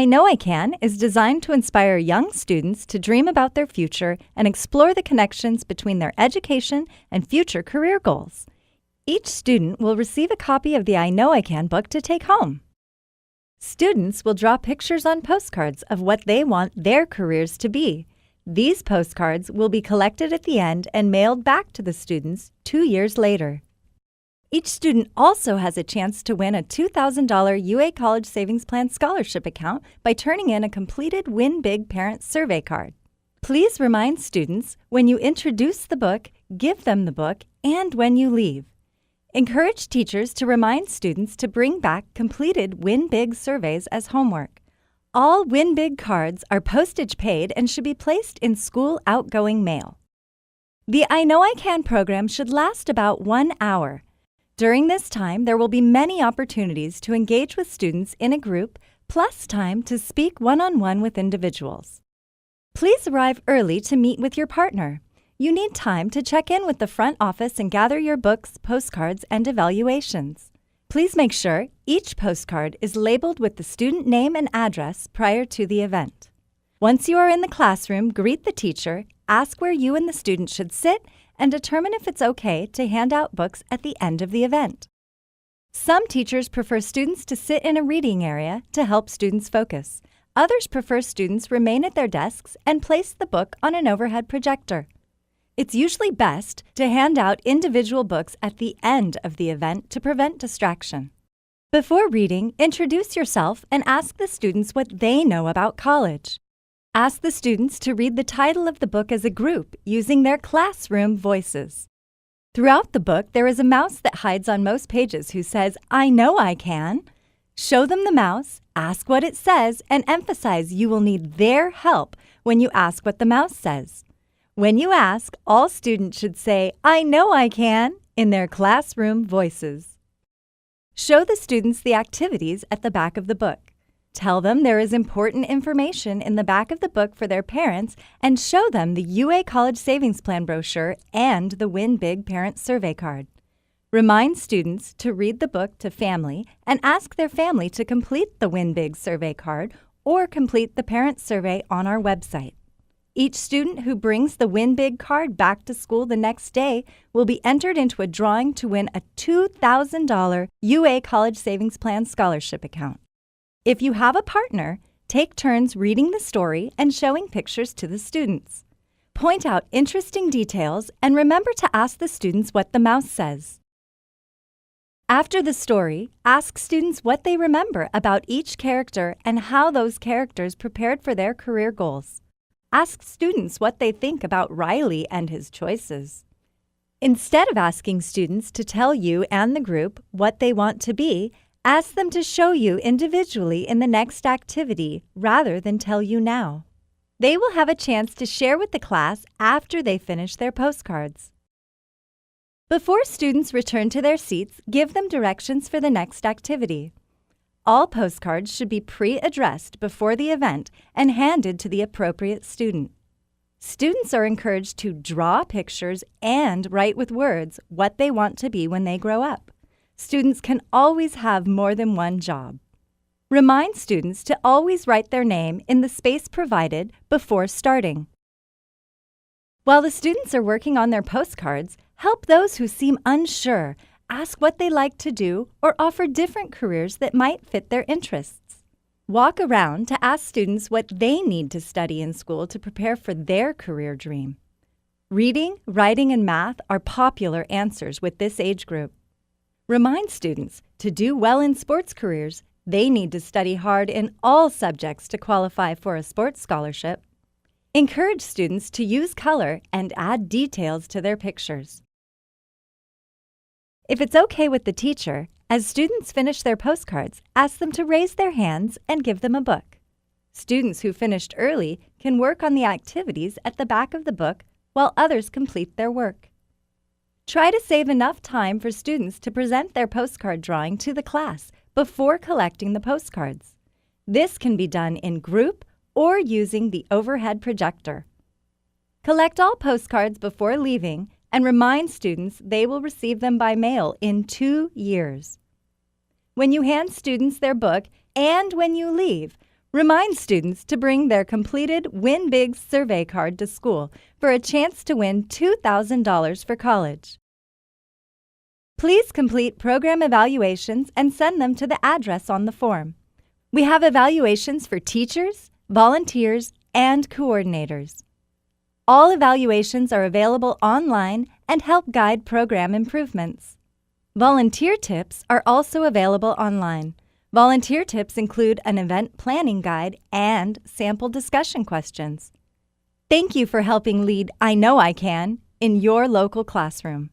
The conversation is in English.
I Know I Can is designed to inspire young students to dream about their future and explore the connections between their education and future career goals. Each student will receive a copy of the I Know I Can book to take home. Students will draw pictures on postcards of what they want their careers to be. These postcards will be collected at the end and mailed back to the students 2 years later. Each student also has a chance to win a $2,000 UA College Savings Plan scholarship account by turning in a completed Win Big Parent Survey card. Please remind students when you introduce the book, give them the book, and when you leave. Encourage teachers to remind students to bring back completed Win Big surveys as homework. All Win Big cards are postage paid and should be placed in school outgoing mail. The I Know I Can program should last about 1 hour. During this time, there will be many opportunities to engage with students in a group, plus time to speak one-on-one with individuals. Please arrive early to meet with your partner. You need time to check in with the front office and gather your books, postcards, and evaluations. Please make sure each postcard is labeled with the student name and address prior to the event. Once you are in the classroom, greet the teacher, ask where you and the student should sit, and determine if it's okay to hand out books at the end of the event. Some teachers prefer students to sit in a reading area to help students focus. Others prefer students remain at their desks and place the book on an overhead projector. It's usually best to hand out individual books at the end of the event to prevent distraction. Before reading, introduce yourself and ask the students what they know about college. Ask the students to read the title of the book as a group using their classroom voices. Throughout the book, there is a mouse that hides on most pages who says, "I know I can." Show them the mouse, ask what it says, and emphasize you will need their help when you ask what the mouse says. When you ask, all students should say, "I know I can," in their classroom voices. Show the students the activities at the back of the book. Tell them there is important information in the back of the book for their parents and show them the UA College Savings Plan brochure and the Win Big Parent Survey card. Remind students to read the book to family and ask their family to complete the Win Big Survey card or complete the parent survey on our website. Each student who brings the Win Big card back to school the next day will be entered into a drawing to win a $2,000 UA College Savings Plan scholarship account. If you have a partner, take turns reading the story and showing pictures to the students. Point out interesting details and remember to ask the students what the mouse says. After the story, ask students what they remember about each character and how those characters prepared for their career goals. Ask students what they think about Riley and his choices. Instead of asking students to tell you and the group what they want to be, ask them to show you individually in the next activity rather than tell you now. They will have a chance to share with the class after they finish their postcards. Before students return to their seats, give them directions for the next activity. All postcards should be pre-addressed before the event and handed to the appropriate student. Students are encouraged to draw pictures and write with words what they want to be when they grow up. Students can always have more than one job. Remind students to always write their name in the space provided before starting. While the students are working on their postcards, help those who seem unsure, ask what they like to do, or offer different careers that might fit their interests. Walk around to ask students what they need to study in school to prepare for their career dream. Reading, writing, and math are popular answers with this age group. Remind students to do well in sports careers, they need to study hard in all subjects to qualify for a sports scholarship. Encourage students to use color and add details to their pictures. If it's okay with the teacher, as students finish their postcards, ask them to raise their hands and give them a book. Students who finished early can work on the activities at the back of the book while others complete their work. Try to save enough time for students to present their postcard drawing to the class before collecting the postcards. This can be done in group or using the overhead projector. Collect all postcards before leaving and remind students they will receive them by mail in 2 years. When you hand students their book and when you leave, Remind students to bring their completed Win Big survey card to school for a chance to win $2,000 for college. Please complete program evaluations and send them to the address on the form. We have evaluations for teachers, volunteers, and coordinators. All evaluations are available online and help guide program improvements. Volunteer tips are also available online. Volunteer tips include an event planning guide and sample discussion questions. Thank you for helping lead I Know I Can in your local classroom.